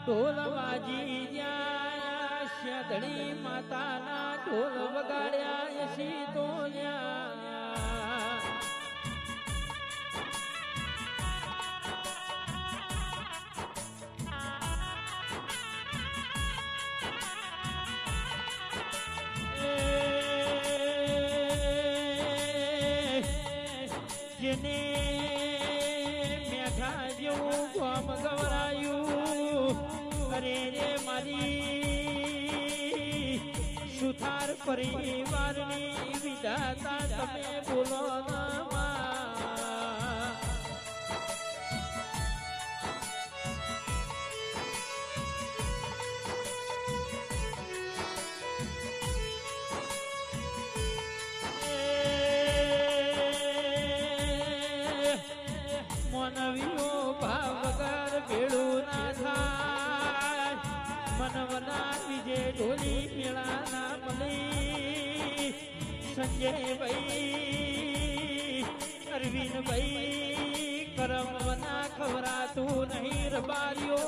ઢોલ વાજી જ્યાં શેધણી માતાના ઢોલ વગાડ્યા શીતોલ્યા જેને મેઘા જેવું ગોમ ગવરાયું અરે રે મારી સુથાર પરિવારની વિધાતા તમે બોલો મનવીઓ ભાવ વગર ભેળું ના થાય મનવના વિજય ઢોલી મેળા ના મળી સંજયભાઈ અરવિંદભાઈ કરમવના ખવરાતું નહીં રબારીઓ